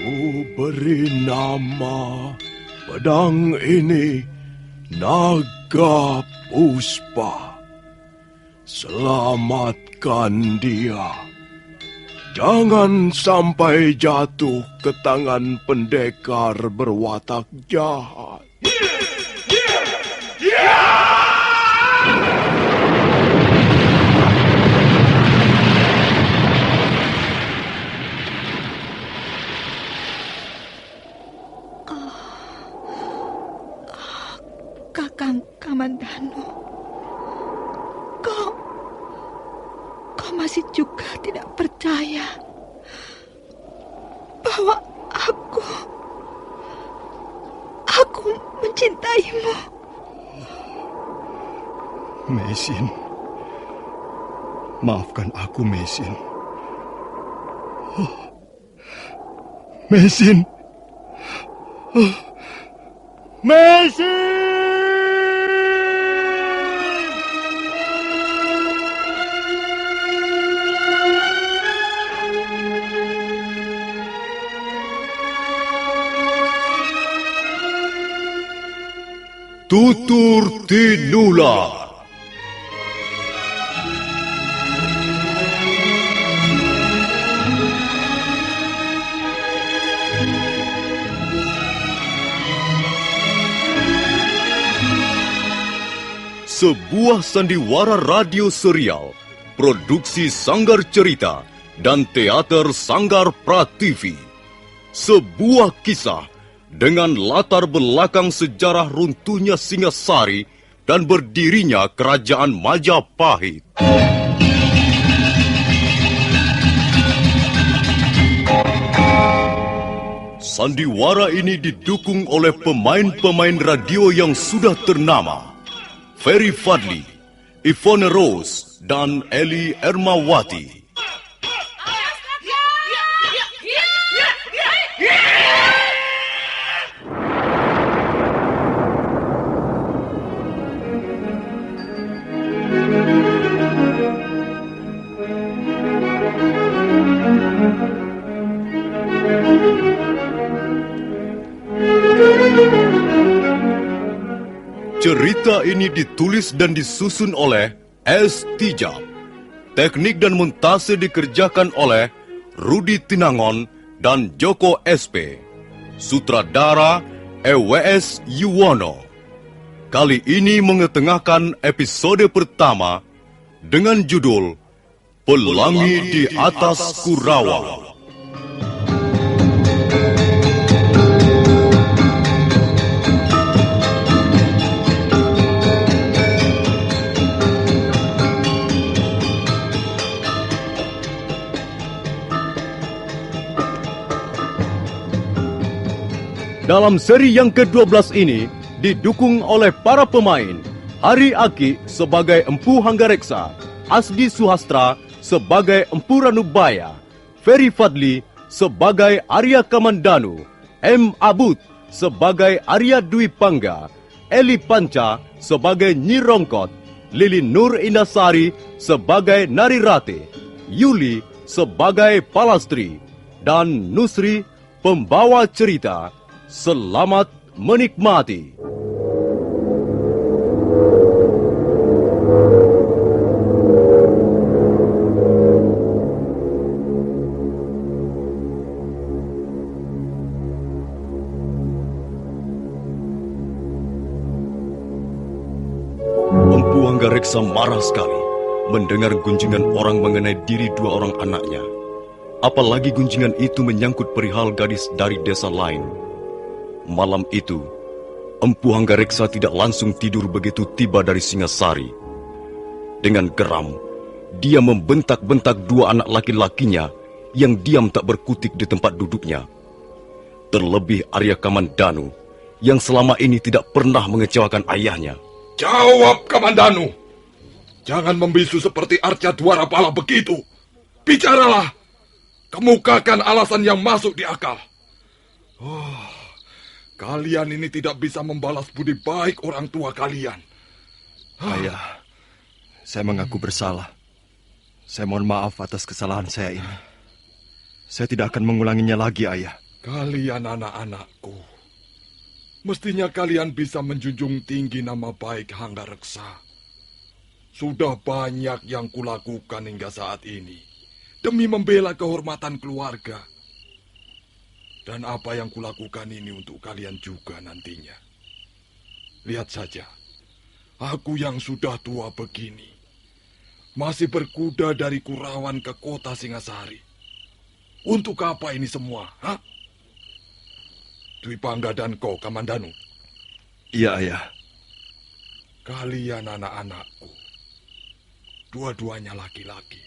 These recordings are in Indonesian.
Ku beri nama pedang ini Naga Puspa. Selamatkan dia. Jangan sampai jatuh ke tangan pendekar berwatak jahat. Kakang Kamandanu, kau masih juga tidak percaya bahwa aku mencintaimu. Meisin, maafkan aku, Meisin. Meisin, Meisin! Tutur Tinular. Sebuah sandiwara radio serial, produksi Sanggar Cerita dan Teater Sanggar Prativi. Sebuah kisah dengan latar belakang sejarah runtuhnya Singasari dan berdirinya Kerajaan Majapahit. Sandiwara ini didukung oleh pemain-pemain radio yang sudah ternama. Ferry Fadli, Ivone Rose, dan Eli Ermawati. Cerita ini ditulis dan disusun oleh S. Tijab. Teknik dan montase dikerjakan oleh Rudi Tinangon dan Joko SP. Sutradara EWS Yuwono. Kali ini mengetengahkan episode pertama dengan judul Pelangi di Atas Kurawa. Dalam seri yang ke-12 ini, didukung oleh para pemain, Hari Aki sebagai Empu Hanggareksa, Asdi Suhastra sebagai Empu Ranubaya, Ferry Fadli sebagai Arya Kamandanu, M. Abud sebagai Arya Dwi Pangga, Eli Panca sebagai Nyi Rongkot, Lili Nur Indasari sebagai Narirate, Yuli sebagai Palastri, dan Nusri pembawa cerita. Selamat menikmati. Empu Hanggareksa marah sekali mendengar gunjingan orang mengenai diri dua orang anaknya. Apalagi gunjingan itu menyangkut perihal gadis dari desa lain. Malam itu, Empu Hanggareksa tidak langsung tidur begitu tiba dari Singasari. Dengan geram, dia membentak-bentak dua anak laki-lakinya yang diam tak berkutik di tempat duduknya. Terlebih Arya Kamandanu, yang selama ini tidak pernah mengecewakan ayahnya. Jawab, Kamandanu! Jangan membisu seperti Arca Dwarapala begitu. Bicaralah! Kemukakan alasan yang masuk di akal. Kalian ini tidak bisa membalas budi baik orang tua kalian. Ayah, saya mengaku bersalah. Saya mohon maaf atas kesalahan saya ini. Saya tidak akan mengulanginya lagi, Ayah. Kalian anak-anakku, mestinya kalian bisa menjunjung tinggi nama baik Hanggareksa. Sudah banyak yang kulakukan hingga saat ini demi membela kehormatan keluarga. Dan apa yang kulakukan ini untuk kalian juga nantinya. Lihat saja, aku yang sudah tua begini masih berkuda dari Kurawan ke kota Singasari. Untuk apa ini semua, ha? Dwi Pangga dan kau, Kamandanu. Iya, Ayah. Kalian anak-anakku, dua-duanya laki-laki.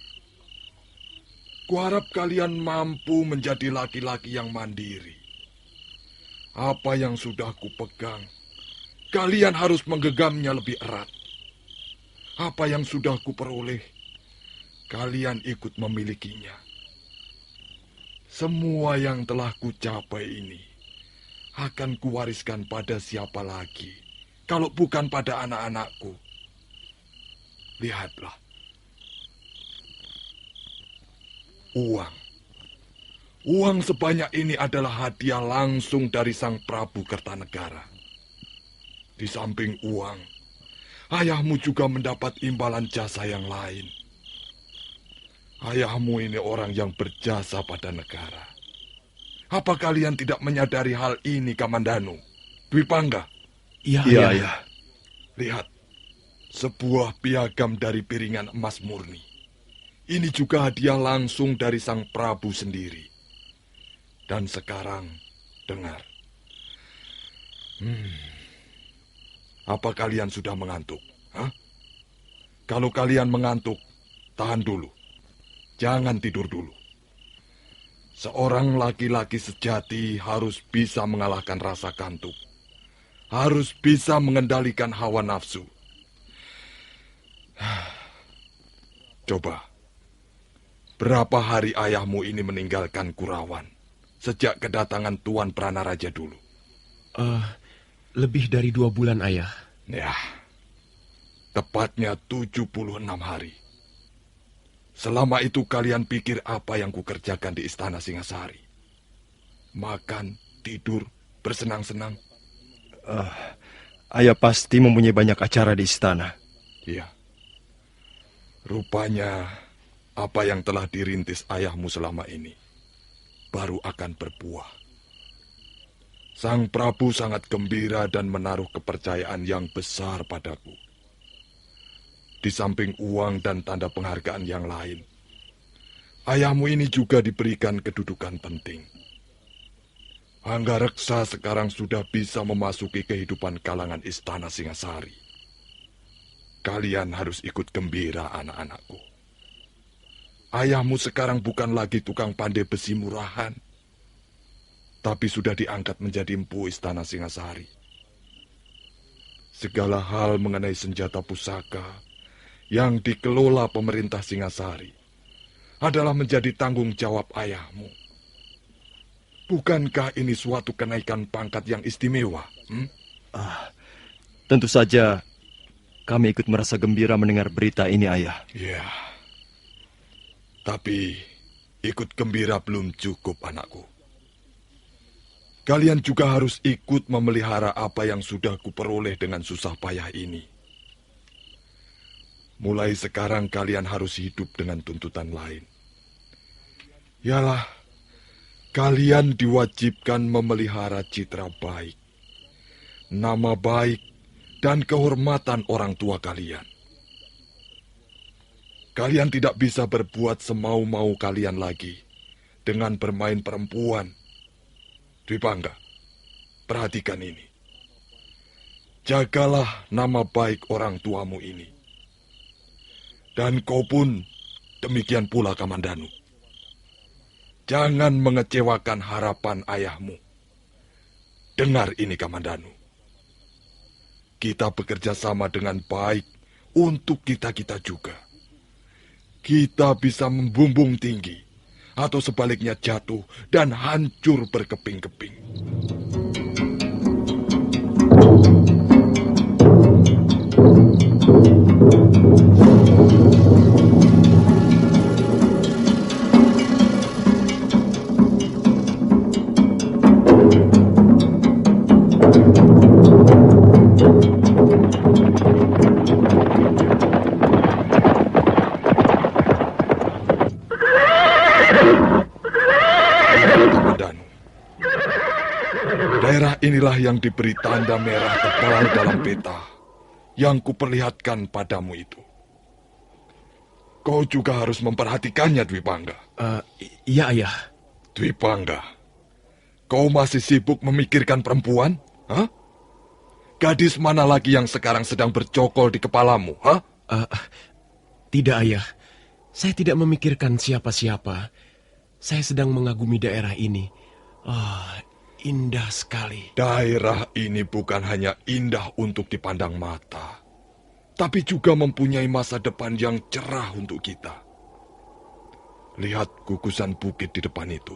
Kuharap kalian mampu menjadi laki-laki yang mandiri. Apa yang sudah kupegang, kalian harus menggenggamnya lebih erat. Apa yang sudah kuperoleh, kalian ikut memilikinya. Semua yang telah kucapai ini akan kuwariskan pada siapa lagi, kalau bukan pada anak-anakku. Lihatlah. Uang sebanyak ini adalah hadiah langsung dari Sang Prabu Kertanegara. Di samping uang, ayahmu juga mendapat imbalan jasa yang lain. Ayahmu ini orang yang berjasa pada negara. Apa kalian tidak menyadari hal ini, Kamandanu? Dwi Pangga? Iya, Ayah. Lihat, sebuah piagam dari piringan emas murni. Ini juga hadiah langsung dari Sang Prabu sendiri. Dan sekarang, dengar. Apa kalian sudah mengantuk? Hah? Kalau kalian mengantuk, tahan dulu. Jangan tidur dulu. Seorang laki-laki sejati harus bisa mengalahkan rasa kantuk. Harus bisa mengendalikan hawa nafsu. Coba, berapa hari ayahmu ini meninggalkan Kurawan sejak kedatangan Tuan Pranaraja dulu? Lebih dari 2 bulan, Ayah. Ya, tepatnya 76 hari. Selama itu kalian pikir apa yang kukerjakan di Istana Singasari? Makan, tidur, bersenang-senang. Ayah pasti mempunyai banyak acara di istana. Iya. Rupanya apa yang telah dirintis ayahmu selama ini baru akan berbuah. Sang Prabu sangat gembira dan menaruh kepercayaan yang besar padaku. Di samping uang dan tanda penghargaan yang lain, ayahmu ini juga diberikan kedudukan penting. Hanggareksa sekarang sudah bisa memasuki kehidupan kalangan Istana Singasari. Kalian harus ikut gembira, anak-anakku. Ayahmu sekarang bukan lagi tukang pandai besi murahan, tapi sudah diangkat menjadi empu Istana Singasari. Segala hal mengenai senjata pusaka yang dikelola pemerintah Singasari adalah menjadi tanggung jawab ayahmu. Bukankah ini suatu kenaikan pangkat yang istimewa? Tentu saja kami ikut merasa gembira mendengar berita ini, Ayah. Ya, tapi ikut gembira belum cukup, anakku. Kalian juga harus ikut memelihara apa yang sudah kuperoleh dengan susah payah ini. Mulai sekarang kalian harus hidup dengan tuntutan lain. Yalah, kalian diwajibkan memelihara citra baik, nama baik, dan kehormatan orang tua kalian. Kalian tidak bisa berbuat semau-mau kalian lagi dengan bermain perempuan. Dwi Pangga, perhatikan ini. Jagalah nama baik orang tuamu ini. Dan kau pun demikian pula, Kamandanu. Jangan mengecewakan harapan ayahmu. Dengar ini, Kamandanu. Kita bekerja sama dengan baik untuk kita-kita juga. Kita bisa membumbung tinggi, atau sebaliknya jatuh dan hancur berkeping-keping. inilah yang diberi tanda merah tebal dalam peta yang kuperlihatkan padamu itu. Kau juga harus memperhatikannya, Dwi Pangga. Iya, Ayah. Dwi Pangga, kau masih sibuk memikirkan perempuan? Hah? Gadis mana lagi yang sekarang sedang bercokol di kepalamu? Hah? Tidak, Ayah. Saya tidak memikirkan siapa-siapa. Saya sedang mengagumi daerah ini. Indah sekali. Daerah ini bukan hanya indah untuk dipandang mata, tapi juga mempunyai masa depan yang cerah untuk kita. Lihat gugusan bukit di depan itu.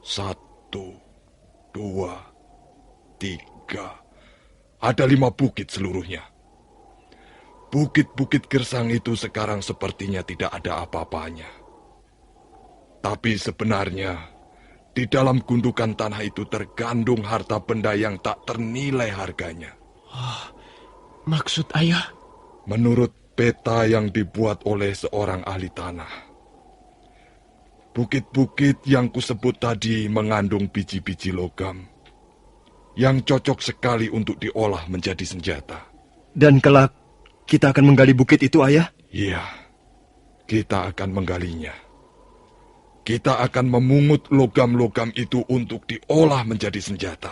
1, 2, 3. Ada 5 bukit seluruhnya. Bukit-bukit gersang itu sekarang sepertinya tidak ada apa-apanya. Tapi sebenarnya, di dalam gundukan tanah itu tergandung harta benda yang tak ternilai harganya. Maksud Ayah? Menurut peta yang dibuat oleh seorang ahli tanah, bukit-bukit yang kusebut tadi mengandung biji-biji logam yang cocok sekali untuk diolah menjadi senjata. Dan kelak kita akan menggali bukit itu, Ayah? Iya, kita akan menggalinya. Kita akan memungut logam-logam itu untuk diolah menjadi senjata.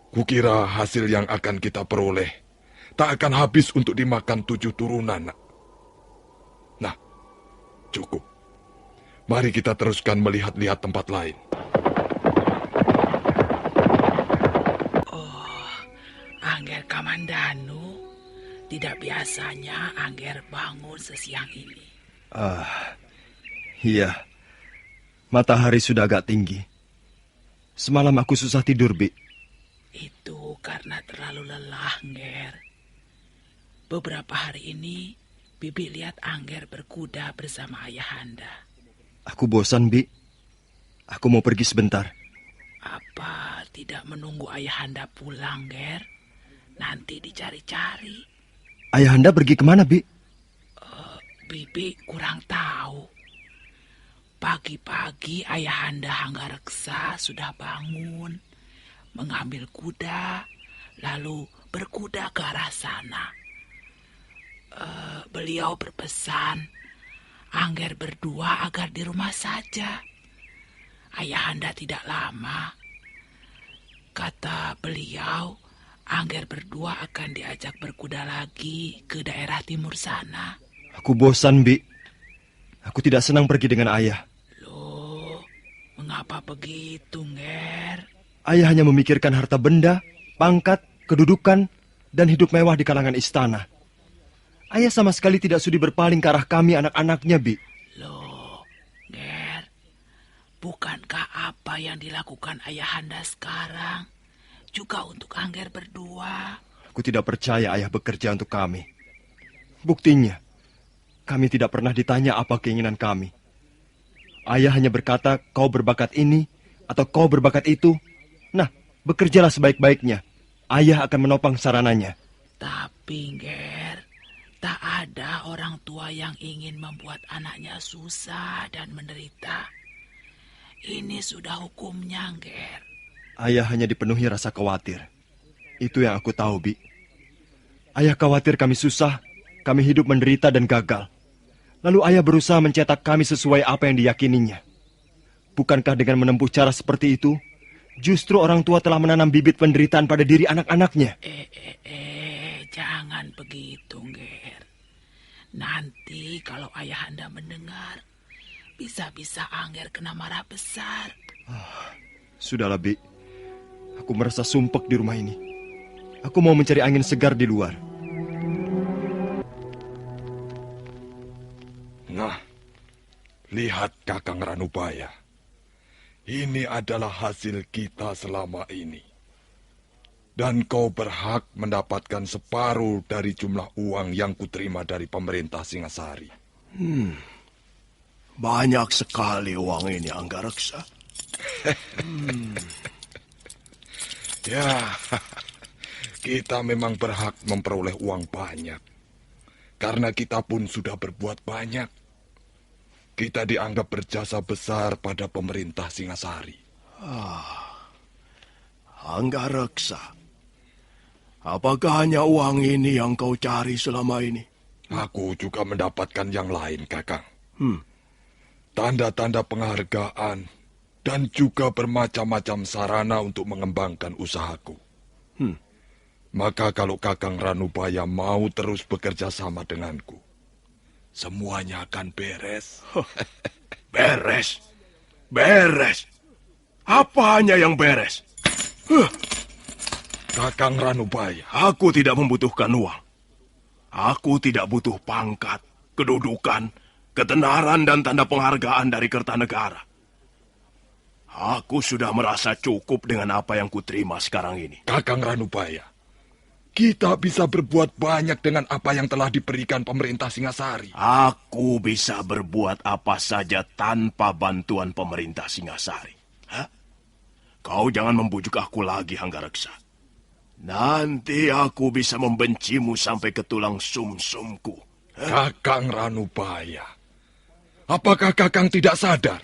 Kukira hasil yang akan kita peroleh tak akan habis untuk dimakan 7 turunan. Nah, cukup. Mari kita teruskan melihat-lihat tempat lain. Angger Kamandanu, tidak biasanya Angger bangun sesiang ini. Iya. Matahari sudah agak tinggi. Semalam aku susah tidur, Bi. Itu karena terlalu lelah, Angger. Beberapa hari ini, Bibi lihat Angger berkuda bersama Ayahanda. Aku bosan, Bi. Aku mau pergi sebentar. Apa tidak menunggu Ayahanda pulang, Ger? Nanti dicari-cari. Ayahanda pergi kemana, Bi? Bibi kurang tahu. Pagi-pagi Ayahanda Hanggareksa sudah bangun, mengambil kuda, lalu berkuda ke arah sana. Beliau berpesan, Angger berdua agar di rumah saja. Ayahanda tidak lama. Kata beliau, Angger berdua akan diajak berkuda lagi ke daerah timur sana. Aku bosan, Bi. Aku tidak senang pergi dengan ayah. Loh, mengapa begitu, Nger? Ayah hanya memikirkan harta benda, pangkat, kedudukan, dan hidup mewah di kalangan istana. Ayah sama sekali tidak sudi berpaling ke arah kami anak-anaknya, Bi. Loh, Nger, bukankah apa yang dilakukan Ayahanda sekarang juga untuk Angger berdua? Aku tidak percaya ayah bekerja untuk kami. Buktinya, kami tidak pernah ditanya apa keinginan kami. Ayah hanya berkata, kau berbakat ini atau kau berbakat itu. Nah, bekerjalah sebaik-baiknya. Ayah akan menopang sarananya. Tapi, Nger, tak ada orang tua yang ingin membuat anaknya susah dan menderita. Ini sudah hukumnya, Nger. Ayah hanya dipenuhi rasa khawatir. Itu yang aku tahu, Bi. Ayah khawatir kami susah, kami hidup menderita dan gagal. Lalu ayah berusaha mencetak kami sesuai apa yang diyakininya. Bukankah dengan menempuh cara seperti itu, justru orang tua telah menanam bibit penderitaan pada diri anak-anaknya? Jangan begitu, Nger. Nanti kalau Ayahanda mendengar, bisa-bisa Angger kena marah besar. Sudahlah, Bi. Aku merasa sumpek di rumah ini. Aku mau mencari angin segar di luar. Nah, lihat Kakang Ranubaya. Ini adalah hasil kita selama ini. Dan kau berhak mendapatkan separuh dari jumlah uang yang kuterima dari pemerintah Singasari. Banyak sekali uang ini, Anggareksa. Ya, kita memang berhak memperoleh uang banyak. Karena kita pun sudah berbuat banyak. Kita dianggap berjasa besar pada pemerintah Singasari. Anggareksa, apakah hanya uang ini yang kau cari selama ini? Aku juga mendapatkan yang lain, Kakang. Tanda-tanda penghargaan dan juga bermacam-macam sarana untuk mengembangkan usahaku. Maka kalau Kakang Ranubaya mau terus bekerja sama denganku, semuanya akan beres. Beres? Beres? Apa hanya yang beres? Kakang Ranubaya, Aku tidak membutuhkan uang. Aku tidak butuh pangkat, kedudukan, ketenaran, dan tanda penghargaan dari Kertanegara. Aku sudah merasa cukup dengan apa yang kuterima sekarang ini. Kakang Ranubaya, kita bisa berbuat banyak dengan apa yang telah diberikan pemerintah Singasari. Aku bisa berbuat apa saja tanpa bantuan pemerintah Singasari. Hah? Kau jangan membujuk aku lagi, Anggareksa. Nanti aku bisa membencimu sampai ke tulang sumsumku. Kakang Ranubaya, apakah Kakang tidak sadar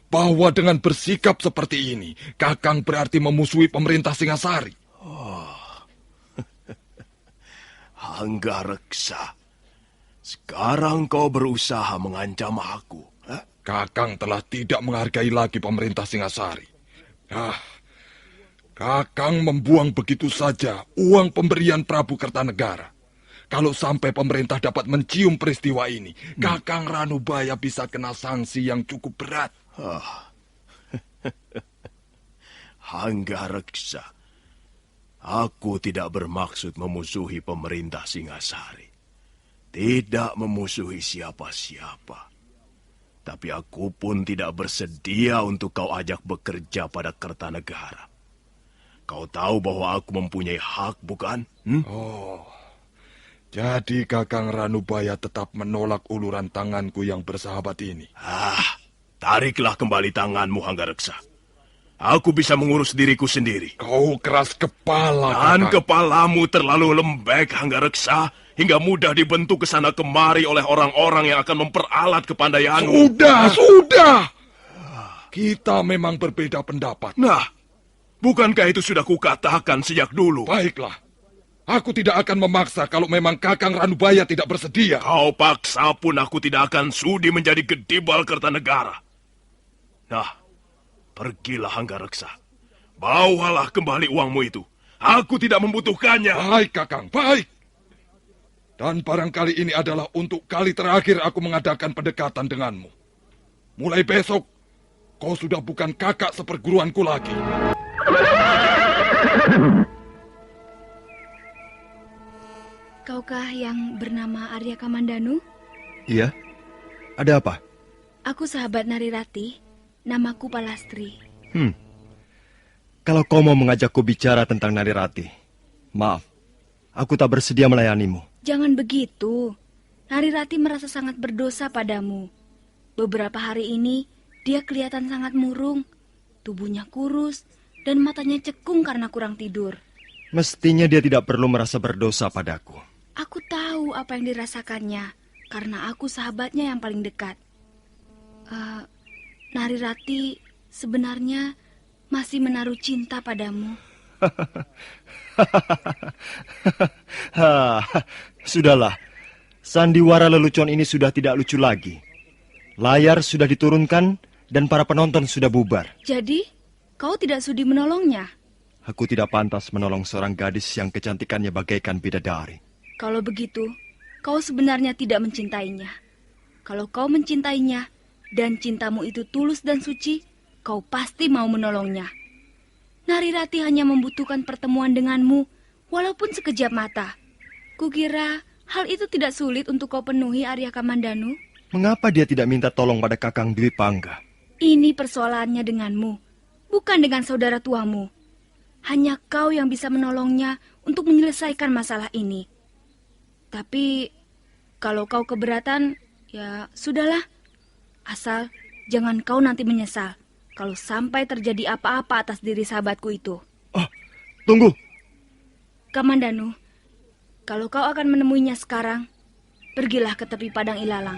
bahwa dengan bersikap seperti ini, Kakang berarti memusuhi pemerintah Singasari? Anggareksa, sekarang kau berusaha mengancam aku. Hah? Kakang telah tidak menghargai lagi pemerintah Singasari. Kakang membuang begitu saja uang pemberian Prabu Kertanegara. Kalau sampai pemerintah dapat mencium peristiwa ini, Kakang Ranubaya bisa kena sanksi yang cukup berat. Anggareksa, aku tidak bermaksud memusuhi pemerintah Singasari. Tidak memusuhi siapa-siapa. Tapi aku pun tidak bersedia untuk kau ajak bekerja pada Kertanegara. Kau tahu bahwa aku mempunyai hak, bukan? Jadi Kakang Ranubaya tetap menolak uluran tanganku yang bersahabat ini. Tariklah kembali tanganmu, Anggareksa. Aku bisa mengurus diriku sendiri. Kau keras kepala, Dan Kakang. kepalamu terlalu lembek, Anggareksa, hingga mudah dibentuk ke sana kemari oleh orang-orang yang akan memperalat kepandaianmu. Sudah! Kita memang berbeda pendapat. Nah, bukankah itu sudah kukatakan sejak dulu? Baiklah. Aku tidak akan memaksa kalau memang Kakang Ranubaya tidak bersedia. Kau paksa pun aku tidak akan sudi menjadi gedibal Kertanegara. Nah, pergilah Anggareksa. Bawalah kembali uangmu itu. Aku tidak membutuhkannya. Baik, Kakang, baik. Dan barangkali ini adalah untuk kali terakhir aku mengadakan pendekatan denganmu. Mulai besok, kau sudah bukan kakak seperguruanku lagi. Kaukah yang bernama Arya Kamandanu? Iya? Ada apa? Aku sahabat Narirati, namaku Palastri. Kalau kau mau mengajakku bicara tentang Narirati, maaf, aku tak bersedia melayanimu. Jangan begitu. Narirati merasa sangat berdosa padamu. Beberapa hari ini, dia kelihatan sangat murung. Tubuhnya kurus, dan matanya cekung karena kurang tidur. Mestinya dia tidak perlu merasa berdosa padaku. Aku tahu apa yang dirasakannya, karena aku sahabatnya yang paling dekat. Narirati sebenarnya masih menaruh cinta padamu. Sudahlah, sandiwara lelucon ini sudah tidak lucu lagi. Layar sudah diturunkan dan para penonton sudah bubar. Jadi, kau tidak sudi menolongnya? Aku tidak pantas menolong seorang gadis yang kecantikannya bagaikan bidadari. Kalau begitu, kau sebenarnya tidak mencintainya. Kalau kau mencintainya, dan cintamu itu tulus dan suci, kau pasti mau menolongnya. Narirati hanya membutuhkan pertemuan denganmu, walaupun sekejap mata. Kukira hal itu tidak sulit untuk kau penuhi, Arya Kamandanu. Mengapa dia tidak minta tolong pada Kakang Dwi Pangga? Ini persoalannya denganmu, bukan dengan saudara tuamu. Hanya kau yang bisa menolongnya untuk menyelesaikan masalah ini. Tapi, kalau kau keberatan, ya sudahlah. Asal jangan kau nanti menyesal kalau sampai terjadi apa-apa atas diri sahabatku itu. Tunggu. Kamandanu, kalau kau akan menemuinya sekarang, pergilah ke tepi padang ilalang.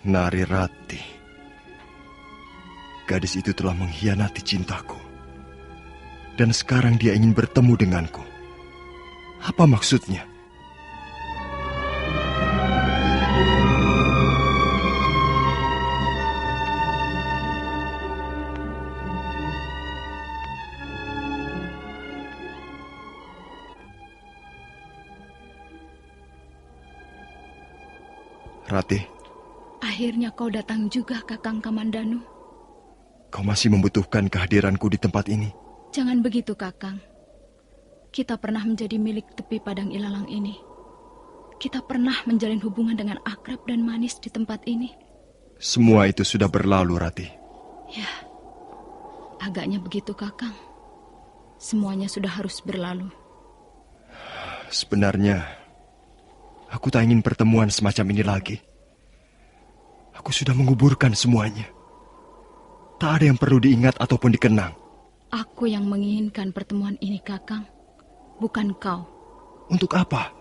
Narirati. Gadis itu telah mengkhianati cintaku. Dan sekarang dia ingin bertemu denganku. Apa maksudnya? Ratih. Akhirnya kau datang juga, Kakang Kamandanu. Kau masih membutuhkan kehadiranku di tempat ini? Jangan begitu, Kakang. Kita pernah menjadi milik tepi padang ilalang ini. Kita pernah menjalin hubungan dengan akrab dan manis di tempat ini. Semua itu sudah berlalu, Ratih. Ya, agaknya begitu, Kakang. Semuanya sudah harus berlalu. Sebenarnya, aku tak ingin pertemuan semacam ini lagi. Aku sudah menguburkan semuanya. Tak ada yang perlu diingat ataupun dikenang. Aku yang menginginkan pertemuan ini, Kakang. Bukan kau. Untuk apa?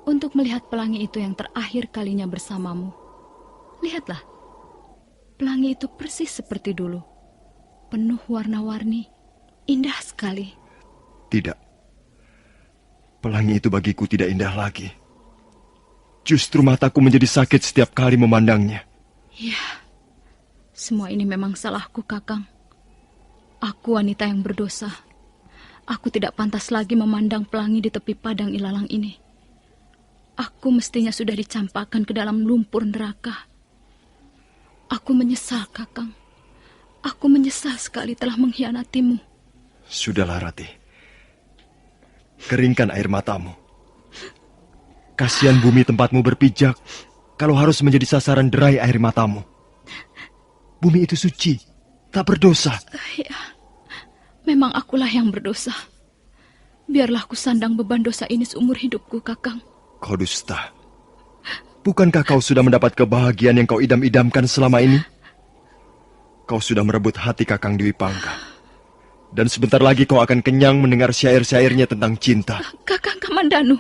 Untuk melihat pelangi itu yang terakhir kalinya bersamamu. Lihatlah. Pelangi itu persis seperti dulu. Penuh warna-warni. Indah sekali. Tidak. Pelangi itu bagiku tidak indah lagi. Justru mataku menjadi sakit setiap kali memandangnya. Ya, semua ini memang salahku, Kakang. Aku wanita yang berdosa. Aku tidak pantas lagi memandang pelangi di tepi padang ilalang ini. Aku mestinya sudah dicampakkan ke dalam lumpur neraka. Aku menyesal, Kakang. Aku menyesal sekali telah mengkhianatimu. Sudahlah, Ratih. Keringkan air matamu. Kasihan bumi tempatmu berpijak kalau harus menjadi sasaran derai air matamu. Bumi itu suci, tak berdosa. Ya, memang akulah yang berdosa. Biarlah aku sandang beban dosa ini seumur hidupku, Kakang. Kau dusta. Bukankah kau sudah mendapat kebahagiaan yang kau idam-idamkan selama ini? Kau sudah merebut hati Kakang Dwi Pangga. Dan sebentar lagi kau akan kenyang mendengar syair-syairnya tentang cinta. Kakang Kamandanu,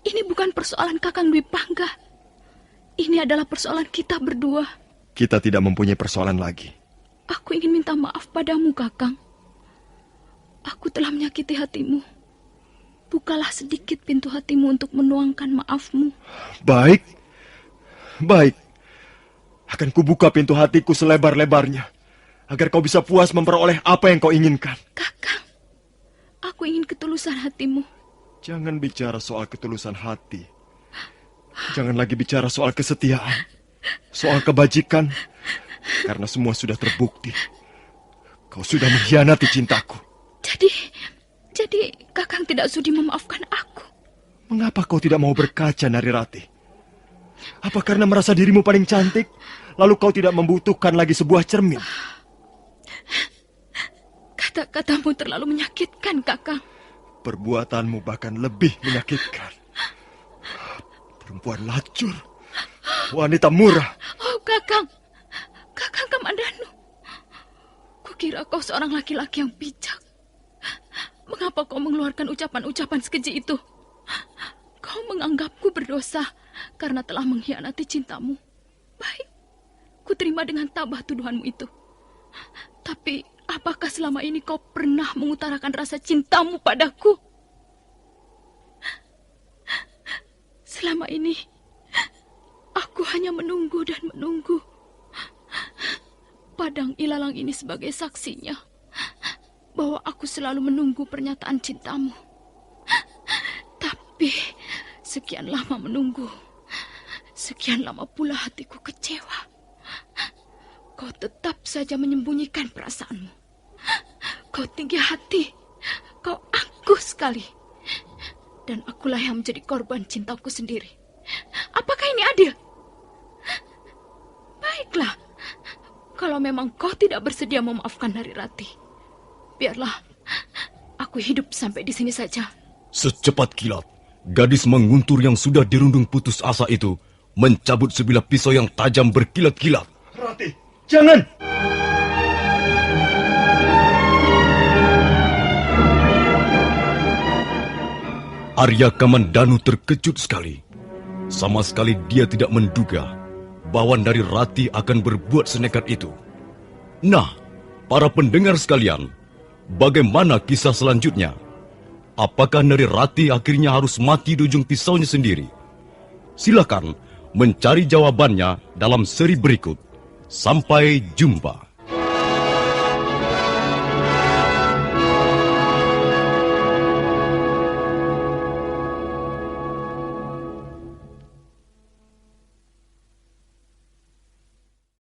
ini bukan persoalan Kakang Dwi Pangga. Ini adalah persoalan kita berdua. Kita tidak mempunyai persoalan lagi. Aku ingin minta maaf padamu, Kakang. Aku telah menyakiti hatimu. Bukalah sedikit pintu hatimu untuk menuangkan maafmu. Baik. Baik. Akan kubuka pintu hatiku selebar-lebarnya. Agar kau bisa puas memperoleh apa yang kau inginkan. Kakang, aku ingin ketulusan hatimu. Jangan bicara soal ketulusan hati. Jangan lagi bicara soal kesetiaan. Soal kebajikan. Karena semua sudah terbukti. Kau sudah mengkhianati cintaku. Jadi Kakang tidak sudi memaafkan aku. Mengapa kau tidak mau berkaca, Narirati? Apa karena merasa dirimu paling cantik, lalu kau tidak membutuhkan lagi sebuah cermin? Kata-katamu terlalu menyakitkan, Kakang. Perbuatanmu bahkan lebih menyakitkan. Perempuan lacur. Wanita murah. Oh, Kakang. Kakang Kamandanu. Kukira kau seorang laki-laki yang bijak. Mengapa kau mengeluarkan ucapan-ucapan sekeji itu? Kau menganggapku berdosa karena telah mengkhianati cintamu. Baik, ku terima dengan tabah tuduhanmu itu. Tapi apakah selama ini kau pernah mengutarakan rasa cintamu padaku? Selama ini, aku hanya menunggu dan menunggu. Padang ilalang ini sebagai saksinya bahwa aku selalu menunggu pernyataan cintamu. Tapi sekian lama menunggu, sekian lama pula hatiku kecewa. Kau tetap saja menyembunyikan perasaanmu. Kau tinggi hati, kau angkuh sekali. Dan akulah yang menjadi korban cintaku sendiri. Apakah ini adil? Baiklah, kalau memang kau tidak bersedia memaafkan Narirati, biarlah aku hidup sampai di sini saja. Secepat kilat, gadis menguntur yang sudah dirundung putus asa itu mencabut sebilah pisau yang tajam berkilat-kilat. Rati, jangan! Arya Kamandanu terkejut sekali. Sama sekali dia tidak menduga bahwa Nari Rati akan berbuat senekat itu. Nah, para pendengar sekalian, bagaimana kisah selanjutnya? Apakah Nari Rati akhirnya harus mati di ujung pisaunya sendiri? Silakan mencari jawabannya dalam seri berikut. Sampai jumpa.